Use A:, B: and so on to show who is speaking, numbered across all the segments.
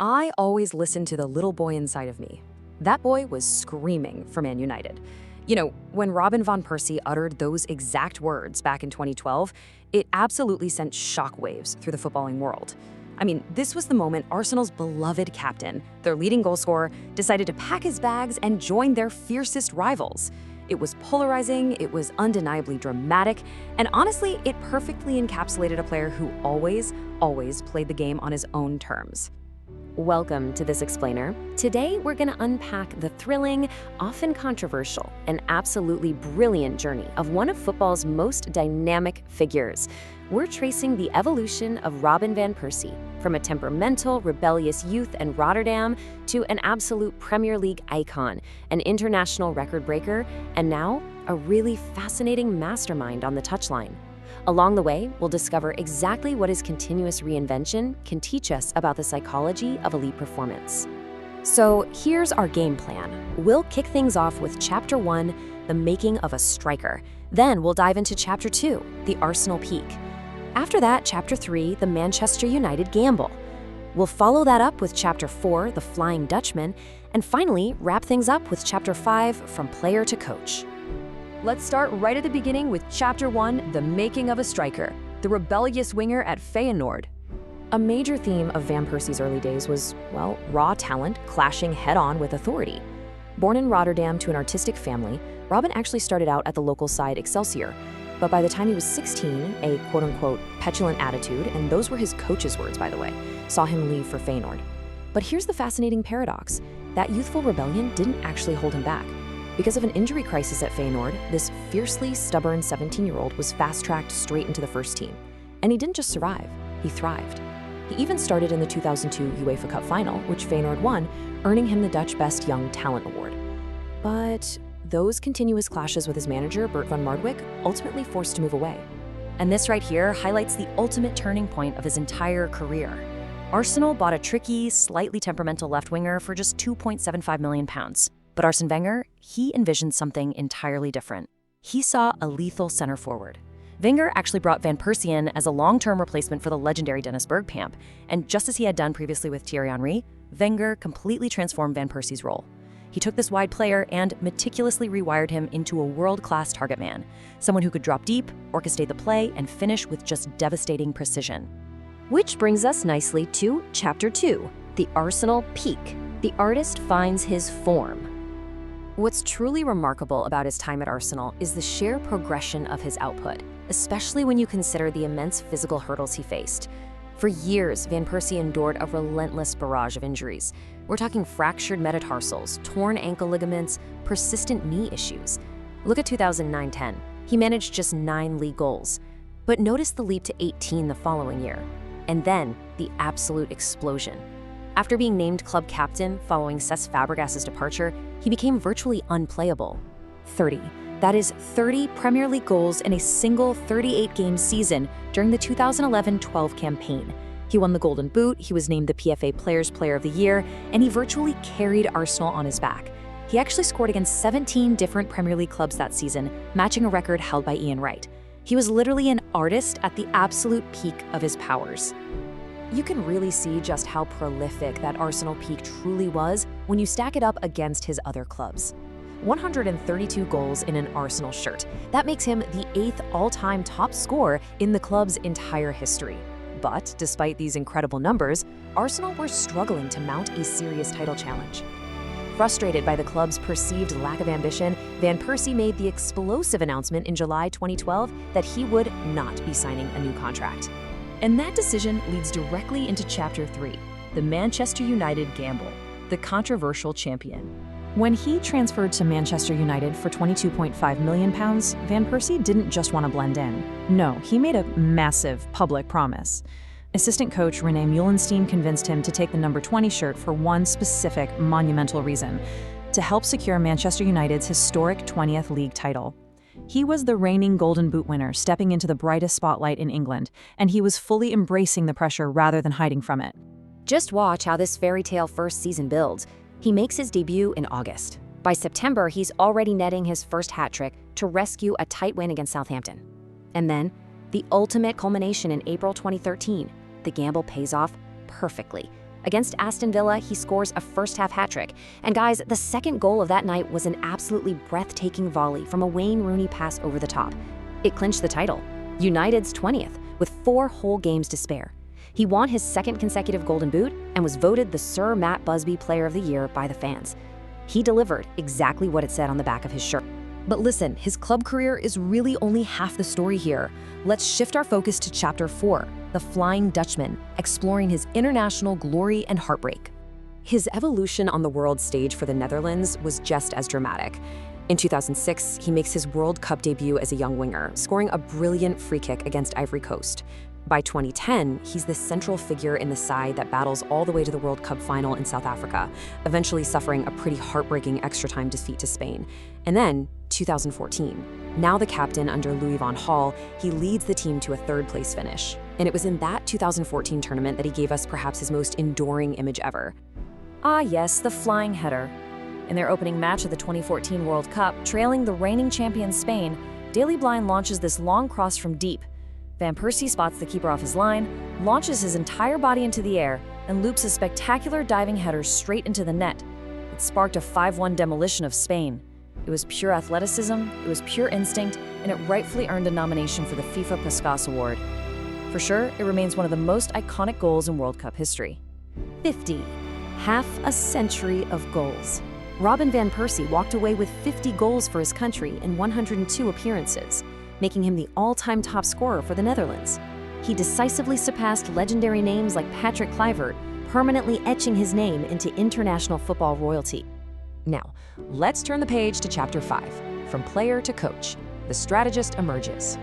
A: I always listened to the little boy inside of me. That boy was screaming for Man United. When Robin van Persie uttered those exact words back in 2012, it absolutely sent shockwaves through the footballing world. This was the moment Arsenal's beloved captain, their leading goal scorer, decided to pack his bags and join their fiercest rivals. It was polarizing, it was undeniably dramatic, and honestly, it perfectly encapsulated a player who always played the game on his own terms.
B: Welcome to This Explainer. Today, we're going to unpack the thrilling, often controversial, and absolutely brilliant journey of one of football's most dynamic figures. We're tracing the evolution of Robin van Persie, from a temperamental, rebellious youth in Rotterdam to an absolute Premier League icon, an international record breaker, and now a really fascinating mastermind on the touchline. Along the way, we'll discover exactly what his continuous reinvention can teach us about the psychology of elite performance. So here's our game plan. We'll kick things off with Chapter 1, the making of a striker. Then we'll dive into Chapter 2, the Arsenal peak. After that, Chapter 3, the Manchester United gamble. We'll follow that up with Chapter 4, the Flying Dutchman, and finally wrap things up with Chapter 5, from player to coach.
A: Let's start right at the beginning with Chapter 1, the making of a striker, the rebellious winger at Feyenoord. A major theme of Van Persie's early days was, raw talent clashing head-on with authority. Born in Rotterdam to an artistic family, Robin actually started out at the local side Excelsior. But by the time he was 16, a quote-unquote petulant attitude, and those were his coach's words, by the way, saw him leave for Feyenoord. But here's the fascinating paradox. That youthful rebellion didn't actually hold him back. Because of an injury crisis at Feyenoord, this fiercely stubborn 17-year-old was fast-tracked straight into the first team. And he didn't just survive, he thrived. He even started in the 2002 UEFA Cup final, which Feyenoord won, earning him the Dutch Best Young Talent Award. But those continuous clashes with his manager, Bert van Marwijk, ultimately forced to move away. And this right here highlights the ultimate turning point of his entire career. Arsenal bought a tricky, slightly temperamental left winger for just £2.75 million. But Arsène Wenger, he envisioned something entirely different. He saw a lethal center forward. Wenger actually brought Van Persie in as a long-term replacement for the legendary Dennis Bergkamp, and just as he had done previously with Thierry Henry, Wenger completely transformed Van Persie's role. He took this wide player and meticulously rewired him into a world-class target man, someone who could drop deep, orchestrate the play, and finish with just devastating precision.
B: Which brings us nicely to Chapter 2, the Arsenal peak. The artist finds his form.
A: What's truly remarkable about his time at Arsenal is the sheer progression of his output, especially when you consider the immense physical hurdles he faced. For years, Van Persie endured a relentless barrage of injuries. We're talking fractured metatarsals, torn ankle ligaments, persistent knee issues. Look at 2009-10. He managed just 9 league goals. But notice the leap to 18 the following year. And then, the absolute explosion. After being named club captain following Cesc Fabregas's departure, he became virtually unplayable. 30. That is 30 Premier League goals in a single 38-game season during the 2011-12 campaign. He won the Golden Boot, he was named the PFA Players' Player of the Year, and he virtually carried Arsenal on his back. He actually scored against 17 different Premier League clubs that season, matching a record held by Ian Wright. He was literally an artist at the absolute peak of his powers. You can really see just how prolific that Arsenal peak truly was when you stack it up against his other clubs. 132 goals in an Arsenal shirt. That makes him the 8th all-time top scorer in the club's entire history. But despite these incredible numbers, Arsenal were struggling to mount a serious title challenge. Frustrated by the club's perceived lack of ambition, Van Persie made the explosive announcement in July 2012 that he would not be signing a new contract. And that decision leads directly into Chapter 3, the Manchester United gamble, the controversial champion. When he transferred to Manchester United for £22.5 million, Van Persie didn't just want to blend in. No, he made a massive public promise. Assistant coach René Meulenstein convinced him to take the number 20 shirt for one specific monumental reason: to help secure Manchester United's historic 20th league title. He was the reigning Golden Boot winner, stepping into the brightest spotlight in England, and he was fully embracing the pressure rather than hiding from it.
B: Just watch how this fairy tale first season builds. He makes his debut in August. By September, he's already netting his first hat-trick to rescue a tight win against Southampton. And then, the ultimate culmination in April 2013. The gamble pays off perfectly. Against Aston Villa, he scores a first-half hat-trick. And guys, the second goal of that night was an absolutely breathtaking volley from a Wayne Rooney pass over the top. It clinched the title, United's 20th, with 4 whole games to spare. He won his second consecutive Golden Boot and was voted the Sir Matt Busby Player of the Year by the fans. He delivered exactly what it said on the back of his shirt.
A: But listen, his club career is really only half the story here. Let's shift our focus to Chapter 4, The Flying Dutchman, exploring his international glory and heartbreak.
B: His evolution on the world stage for the Netherlands was just as dramatic. In 2006, he makes his World Cup debut as a young winger, scoring a brilliant free kick against Ivory Coast. By 2010, he's the central figure in the side that battles all the way to the World Cup final in South Africa, eventually suffering a pretty heartbreaking extra-time defeat to Spain. And then, 2014, now the captain under Louis van Gaal, he leads the team to a third-place finish. And it was in that 2014 tournament that he gave us perhaps his most enduring image ever.
C: Ah yes, the flying header. In their opening match of the 2014 World Cup, trailing the reigning champion Spain, Daley Blind launches this long cross from deep. Van Persie spots the keeper off his line, launches his entire body into the air, and loops a spectacular diving header straight into the net. It sparked a 5-1 demolition of Spain. It was pure athleticism, it was pure instinct, and it rightfully earned a nomination for the FIFA Puskas Award. For sure, it remains one of the most iconic goals in World Cup history.
B: 50. Half a century of goals. Robin van Persie walked away with 50 goals for his country in 102 appearances, making him the all-time top scorer for the Netherlands. He decisively surpassed legendary names like Patrick Kluivert, permanently etching his name into international football royalty.
A: Now, let's turn the page to Chapter 5, From Player to Coach. The strategist emerges.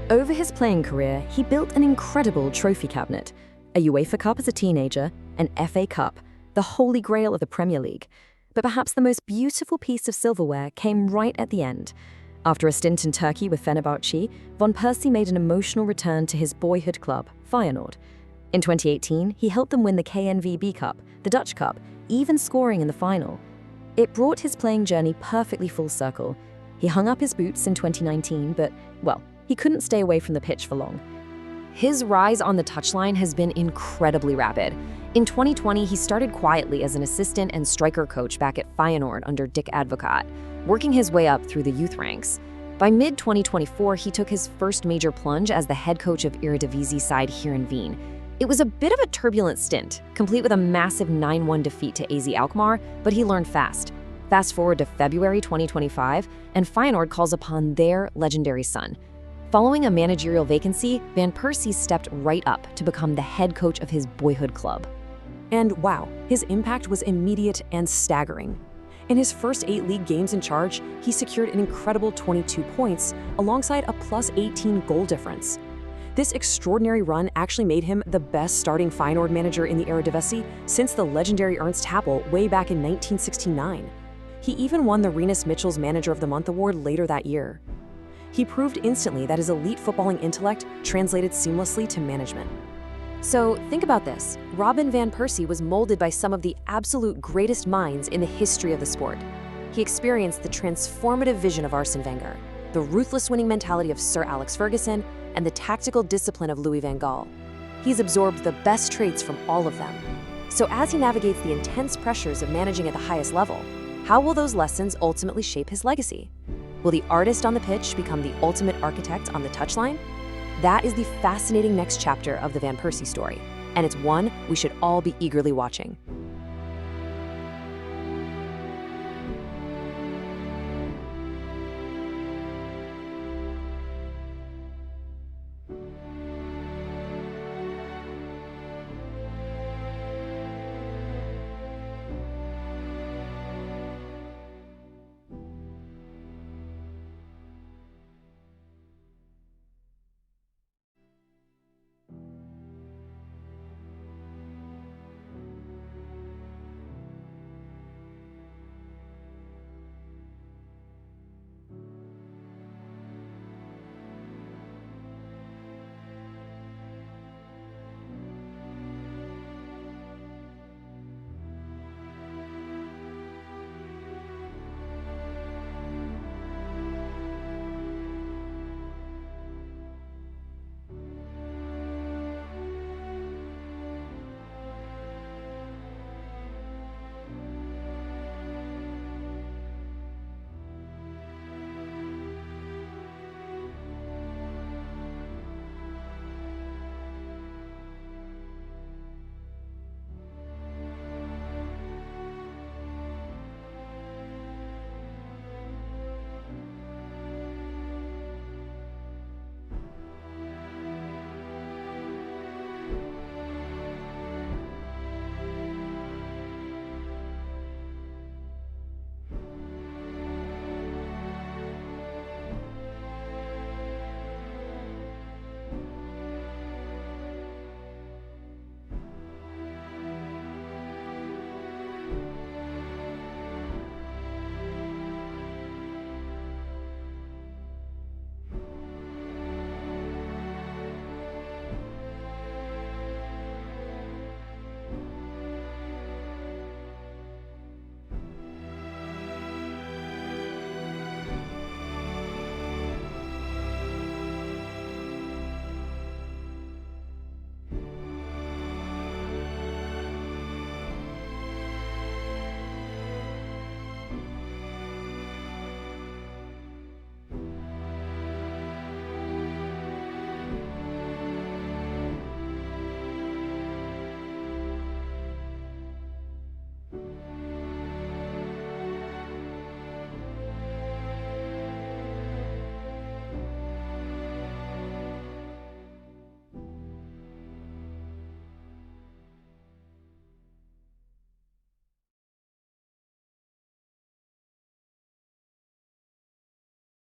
D: Over his playing career, he built an incredible trophy cabinet. A UEFA Cup as a teenager, an FA Cup, the holy grail of the Premier League. But perhaps the most beautiful piece of silverware came right at the end. After a stint in Turkey with Fenerbahce, Van Persie made an emotional return to his boyhood club, Feyenoord. In 2018, he helped them win the KNVB Cup, the Dutch Cup, even scoring in the final. It brought his playing journey perfectly full circle. He hung up his boots in 2019, but, well, he couldn't stay away from the pitch for long.
A: His rise on the touchline has been incredibly rapid. In 2020, he started quietly as an assistant and striker coach back at Feyenoord under Dick Advocaat, working his way up through the youth ranks. By mid-2024, he took his first major plunge as the head coach of Eredivisie side Heerenveen. It was a bit of a turbulent stint, complete with a massive 9-1 defeat to AZ Alkmaar, but he learned fast. Fast forward to February 2025, and Feyenoord calls upon their legendary son. Following a managerial vacancy, Van Persie stepped right up to become the head coach of his boyhood club.
E: And wow, his impact was immediate and staggering. In his first 8 league games in charge, he secured an incredible 22 points alongside a plus 18 goal difference. This extraordinary run actually made him the best starting Feyenoord manager in the Eredivisie since the legendary Ernst Happel way back in 1969. He even won the Rinus Michels Manager of the Month award later that year. He proved instantly that his elite footballing intellect translated seamlessly to management.
A: So think about this. Robin van Persie was molded by some of the absolute greatest minds in the history of the sport. He experienced the transformative vision of Arsène Wenger, the ruthless winning mentality of Sir Alex Ferguson, and the tactical discipline of Louis van Gaal. He's absorbed the best traits from all of them. So as he navigates the intense pressures of managing at the highest level, how will those lessons ultimately shape his legacy? Will the artist on the pitch become the ultimate architect on the touchline? That is the fascinating next chapter of the Van Persie story, and it's one we should all be eagerly watching.